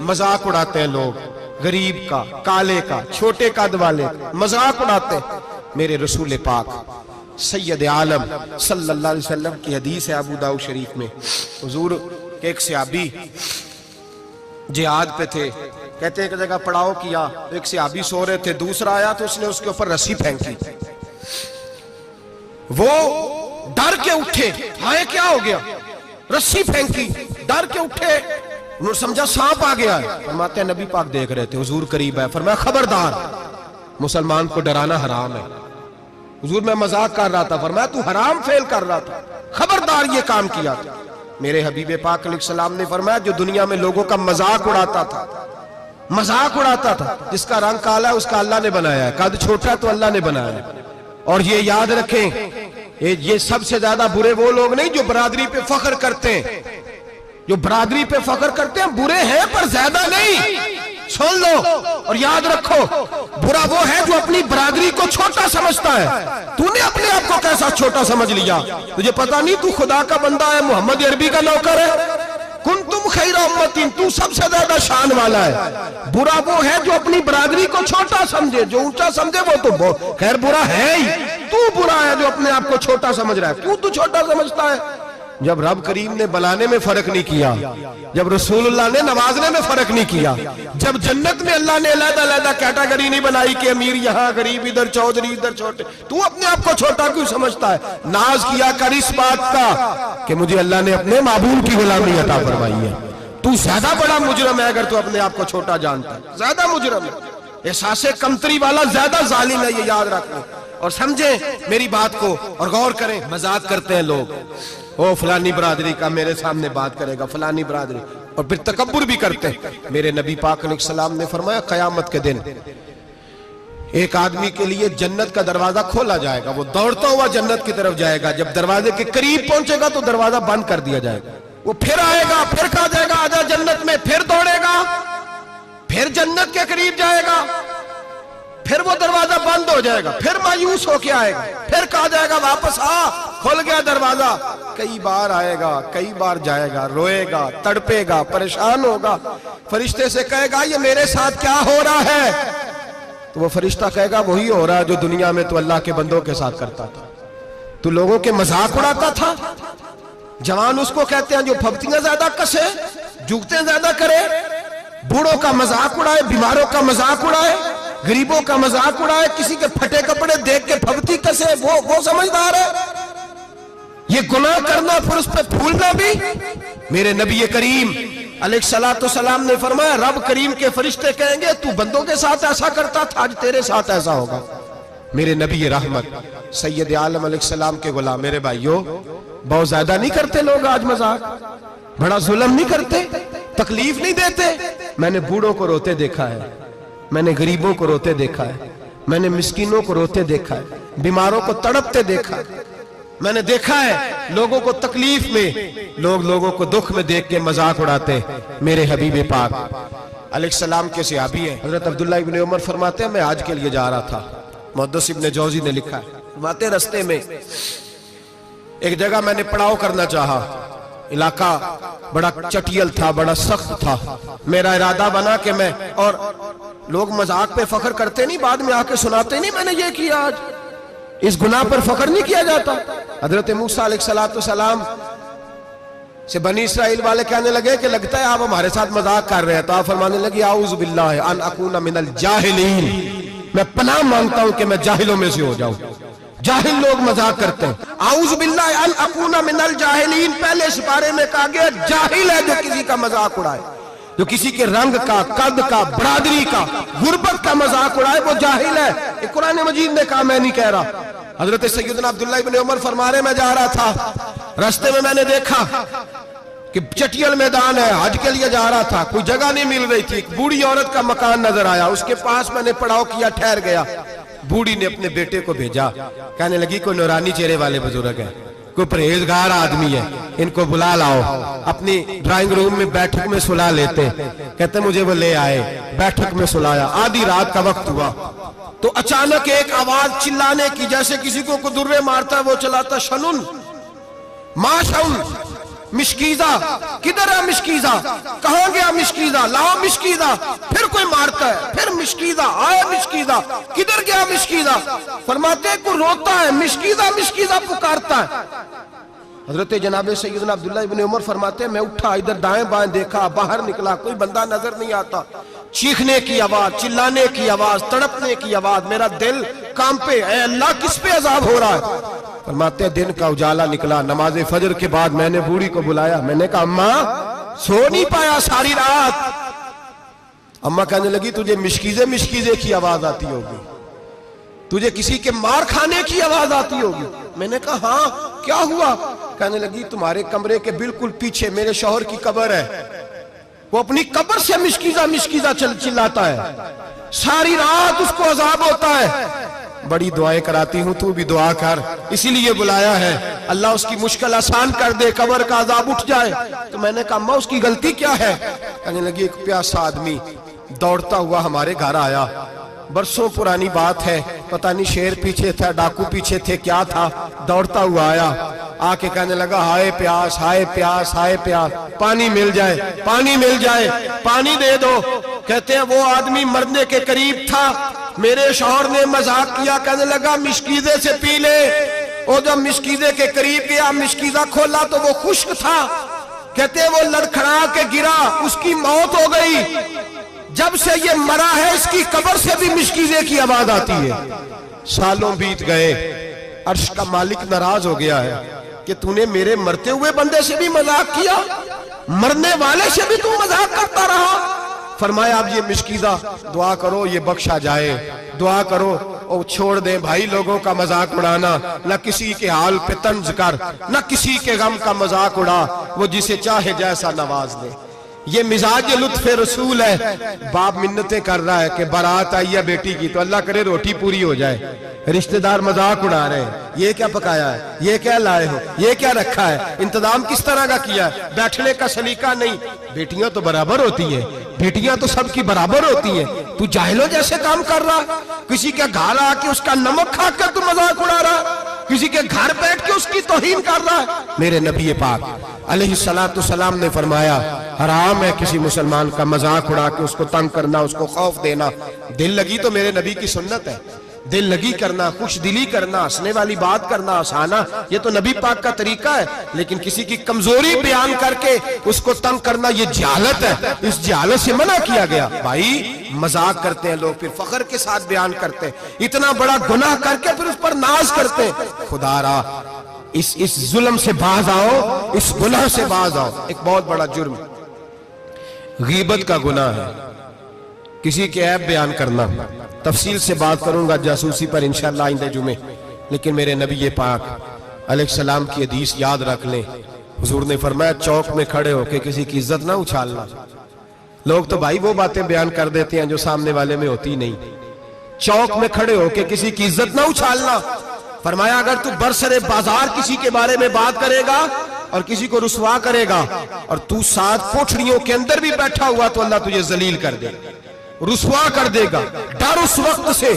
मजाक उड़ाते हैं लोग, गरीब का, काले का, छोटे कद वाले, मजाक उड़ाते हैं। मेरे रसूल पाक सैयद आलम सल्लल्लाहु अलैहि वसल्लम की हदीस है अबू दाऊद शरीफ में। हुजूर के एक सहाबी जिहाद पे थे, कहते हैं एक जगह पड़ाव किया, एक सहाबी सो रहे थे, दूसरा आया तो उसने उसके ऊपर रस्सी फेंकी। वो डर के उठे, हाय क्या हो गया, रस्सी फेंकी, डर के उठे, उन्होंने समझा सांप आ गया है। फरमाते हैं नबी पाक देख रहे थे, हुजूर करीब है, फरमाया खबरदार, मुसलमान को डराना हराम है। हुजूर मैं मजाक कर रहा था, फरमाया तू हराम फेल कर रहा था, खबरदार ये काम किया था। मेरे हबीब पाक अलैहिस्सलाम ने फरमाया जो दुनिया में लोगों का मजाक उड़ाता था, मजाक उड़ाता था, जिसका रंग काला है उसका अल्लाह ने बनाया है, कद छोटा है तो अल्लाह ने बनाया है। और ये याद रखें, ये सबसे ज्यादा बुरे वो लोग नहीं जो बरादरी पे फख्र करते हैं, जो बरादरी पे फख्र करते हैं बुरे हैं पर ज्यादा नहीं। सुन लो और याद रखो, बुरा वो है जो अपनी बरादरी को छोटा समझता है। तूने अपने आप को कैसा छोटा समझ लिया, तुझे पता नहीं तू खुदा का बंदा है, मोहम्मद अरबी का नौकर है। कुन तुम खैरा उम्मतिन, तू सबसे ज्यादा शान वाला है। बुरा वो है जो अपनी बरादरी को छोटा समझे, जो ऊंचा समझे वो तो खैर बुरा है ही। तू बुरा है जो अपने आप को छोटा समझ रहा है। क्यों तू छोटा समझता है? जब रब करीम ने बनाने में फर्क नहीं किया, जब रसूलुल्लाह ने नवाजने में फर्क नहीं किया, जब जन्नत में अल्लाह ने अलग-अलग कैटेगरी नहीं बनाई कि अमीर यहाँ, गरीब इधर, चौधरी इधर, छोटे, तू अपने आप को छोटा क्यों समझता है? नाज किया कर इस बात का कि मुझे अल्लाह ने अपने महबूब की गुलामी अता फरमाई है। तू ज्यादा बड़ा मुजरम है अगर तू अपने आप को छोटा जानता है, ज्यादा मुजरम है, एहसासे कमतरी वाला ज्यादा जालिम है, ये याद रखो और समझे मेरी बात को और गौर करें। मजाक करते हैं लोग, ओ फलानी बरादरी का मेरे सामने बात करेगा, फलानी बरादरी, और फिर तकब्बुर भी करते हैं। मेरे नबी पाक अलैहिस्सलाम ने फरमाया क़यामत के दिन एक आदमी के लिए जन्नत का दरवाजा खोला जाएगा, वो दौड़ता हुआ जन्नत की तरफ जाएगा, जब दरवाजे के करीब पहुंचेगा तो दरवाजा बंद कर दिया जाएगा। वो फिर आएगा, फिर कहा जाएगा आजा जन्नत में, फिर दौड़ेगा, फिर जन्नत के करीब जाएगा, फिर वो दरवाजा बंद हो जाएगा, फिर मायूस होके आएगा, फिर कहा जाएगा वापस आ, खुल गया दरवाजा। कई बार आएगा, कई बार जाएगा, रोएगा, तड़पेगा, परेशान होगा, फरिश्ते से कहेगा ये मेरे साथ क्या हो रहा है? तो वो फरिश्ता कहेगा वही हो रहा है जो दुनिया में तू अल्लाह के बंदों के साथ करता था, तू लोगों के मजाक उड़ाता था। जवान उसको कहते हैं जो फब्तियां ज्यादा कसे, जुगते ज्यादा करे, बूढ़ों का मजाक उड़ाए, बीमारों का मजाक उड़ाए, गरीबों का मजाक उड़ाए, किसी के फटे कपड़े देख के फबती कसे, वो समझदार है। ये गुनाह करना फिर उस पर फूलना भी। मेरे नबी करीम अलैहिस्सलाम ने फरमाया रब करीम के फरिश्ते कहेंगे तू बंदों के साथ ऐसा करता था, आज तेरे साथ ऐसा होगा। मेरे नबी रहमत सैयद आलम अलैहिस्सलाम के गुलाम, मेरे भाइयों बहुत ज्यादा नहीं करते लोग आज मजाक, बड़ा जुल्म नहीं करते, तकलीफ नहीं देते। मैंने बूढ़ों को रोते देखा है, मैंने गरीबों को रोते देखा है, मैंने मिस्कीनों को रोते देखा है, बीमारों को तड़पते देखा है, मैंने देखा है लोगों को तकलीफ में, लोगों को दुख में देख के मजाक उड़ाते। मेरे हबीब पाक अलैहिस्सलाम के सहाबी हैं हजरत अब्दुल्लाह इब्न उमर फरमाते हैं मैं हज के लिए जा रहा था, मुहद्दिस इब्न जौजी ने लिखा है, फरमाते रस्ते में एक जगह मैंने पड़ाव करना चाहा, इलाका बड़ा चटियल था, बड़ा सख्त था, मेरा इरादा बना कि मैं, और लोग मजाक पे फख्र करते नहीं, बाद में आके सुनाते नहीं मैंने ये किया, आज इस गुनाह पर फख्र नहीं किया जाता। हजरत मूसा अलैहिस्सलाम से बनी इस्राइल वाले कहने लगे कि लगता है आप हमारे साथ मजाक कर रहे हैं, तो आप फरमाने लगे आऊज़ु बिल्लाहि अन अकूना मिनल जाहिलीन, मैं पनाह मांगता हूं कि मैं जाहिलों में से हो जाऊं। जाहिल लोग मजाक करते हैं, आऊज़ु बिल्लाहि अन अकूना मिनल जाहिलीन, पहले इस बारे में कहा गया जाहिल है जो किसी का मजाक उड़ाए, जो किसी के रंग का, कद का, बरादरी का, गुर्बत का मजाक उड़ाए वो जाहिल है। कुरान मजीद ने कहा, मैं नहीं कह रहा। हजरत सैयदना अब्दुल्लाह इब्न उमर फरमा रहे मैं जा रहा था, रास्ते में मैंने देखा कि चटियल मैदान है, हज के लिए जा रहा था, कोई जगह नहीं मिल रही थी, एक बूढ़ी औरत का मकान नजर आया, उसके पास मैंने पड़ाव किया, ठहर गया। बूढ़ी ने अपने बेटे को भेजा, कहने लगी कोई नूरानी चेहरे वाले बुजुर्ग है, कोई परहेजगार आदमी है, इनको बुला लाओ। अपनी ड्राइंग रूम में बैठक में सुला लेते, कहते मुझे वो ले आए, बैठक में सुलाया, आधी रात का वक्त हुआ तो अचानक एक आवाज चिल्लाने की, जैसे किसी को कुदुर्रे मारता है वो चलाता, शनुन माशउन, مشکیزہ کدھر ہے مشکیزہ, کہاں گیا مشکیزہ, لاؤ مشکیزہ. پھر کوئی مارتا ہے, پھر مشکیزہ, آیا مشکیزہ, کدھر گیا مشکیزہ. فرماتے ہیں کوئی روتا ہے, مشکیزہ مشکیزہ پکارتا ہے. حضرت جناب سیدنا عبداللہ ابن عمر فرماتے ہیں میں اٹھا, ادھر دائیں بائیں دیکھا, باہر نکلا, کوئی بندہ نظر نہیں آتا. چیخنے کی آواز, چلانے کی آواز, تڑپنے کی آواز, میرا دل کانپے, اے اللہ کس پہ عذاب ہو رہا ہے. فرماتے ہیں دن کا اجالا نکلا, نماز فجر کے بعد میں نے بوڑھی کو بلایا, میں نے کہا اماں سو نہیں پایا ساری رات. اماں کہنے لگی تجھے مشکیزے مشکیزے کی آواز آتی ہوگی, تجھے کسی کے مار کھانے کی آواز آتی ہوگی. میں نے کہا ہاں کیا ہوا. کہنے لگی تمہارے کمرے کے بالکل پیچھے میرے شوہر کی قبر ہے, وہ اپنی قبر سے مشکیزہ مشکیزہ چلاتا ہے, ساری رات اس کو عذاب ہوتا ہے. بڑی دعائیں کراتی ہوں, تو بھی دعا کر, اسی لیے بلایا ہے, اللہ اس کی مشکل آسان کر دے, قبر کا عذاب اٹھ جائے. تو میں نے کہا اماں اس کی غلطی کیا ہے. کہنے لگی ایک پیاسا آدمی دوڑتا ہوا ہمارے گھر آیا, برسوں پرانی بات ہے, پتہ نہیں شیر پیچھے تھا, ڈاکو پیچھے تھے, کیا تھا, دوڑتا ہوا آیا, آ کے کہنے لگا ہائے پیاس, ہائے پیاس, ہائے پیاس, پانی مل جائے, پانی مل جائے, پانی دے دو. کہتے ہیں وہ آدمی مرنے کے قریب تھا, میرے شوہر نے مذاق کیا, کہنے لگا مشکیزے سے پی لے. وہ جب مشکیزے کے قریب گیا, مشکیزہ کھولا تو وہ خشک تھا. کہتے ہیں وہ لڑکھڑا کے گرا, اس کی موت ہو گئی. جب سے یہ مرا ہے اس کی قبر سے بھی مشکیزے کی آواز آتی ہے. سالوں بیت گئے, عرش کا مالک ناراض ہو گیا ہے کہ تو نے میرے مرتے ہوئے بندے سے بھی مذاق کیا, مرنے والے سے بھی تو مذاق کرتا رہا. فرمایا اب یہ مشکیزہ دعا کرو یہ بخشا جائے, دعا کرو اور چھوڑ دیں بھائی لوگوں کا مذاق اڑانا, نہ کسی کے حال پہ طنز کر, نہ کسی کے غم کا مذاق اڑا, وہ جسے چاہے جیسا نواز دے. یہ مزاج لطف رسول ہے. باپ منتیں کر رہا ہے کہ بارات آئی ہے بیٹی کی, تو اللہ کرے روٹی پوری ہو جائے. رشتہ دار مذاق اڑا رہے ہیں, یہ کیا پکایا ہے, یہ کیا لائے ہو, یہ کیا رکھا ہے, انتظام کس طرح کا کیا ہے, بیٹھنے کا سلیقہ نہیں. بیٹیاں تو برابر ہوتی ہیں, بیٹیاں تو سب کی برابر ہوتی ہیں. تو جاہلوں جیسے کام کر رہا, کسی کے گھر آ کے اس کا نمک کھا کر تو مذاق اڑا رہا, کسی کے گھر بیٹھ کے اس کی توہین کر رہا ہے. میرے نبی پاک علیہ السلام نے فرمایا حرام ہے کسی مسلمان کا مذاق اڑا کے اس کو تنگ کرنا, اس کو خوف دینا. دل لگی تو میرے نبی کی سنت ہے, دل لگی کرنا, خوش دلی کرنا, ہنسنے والی بات کرنا, ہنسانا, یہ تو نبی پاک کا طریقہ ہے. لیکن کسی کی کمزوری بیان کر کے اس کو تنگ کرنا یہ جہالت ہے, اس جہالت سے منع کیا گیا. بھائی مذاق کرتے ہیں لوگ, پھر فخر کے ساتھ بیان کرتے ہیں, اتنا بڑا گناہ کر کے پھر اس پر ناز کرتے ہیں. خدا را اس ظلم سے باز آؤ, اس گناہ سے باز آؤ. ایک بہت بڑا جرم غیبت کا گناہ ہے, کسی کے عیب بیان کرنا. تفصیل سے بات کروں گا جاسوسی پر انشاءاللہ آئندہ جمعے. لیکن میرے نبی پاک علیہ السلام کی حدیث یاد رکھ لیں. حضور نے فرمایا چوک میں کھڑے ہو کے کسی کی عزت نہ اچھالنا. لوگ تو بھائی وہ باتیں بیان کر دیتے ہیں جو سامنے والے میں ہوتی نہیں. چوک میں کھڑے ہو کے کسی کی عزت نہ اچھالنا. فرمایا اگر تو برسر بازار کسی کے بارے میں بات کرے گا اور کسی کو رسوا کرے گا اور تو ساتھ کوٹھڑیوں کے اندر بھی بیٹھا ہوا, تو اللہ تجھے ذلیل کر دے, رسوا کر دے گا. ڈر اس وقت سے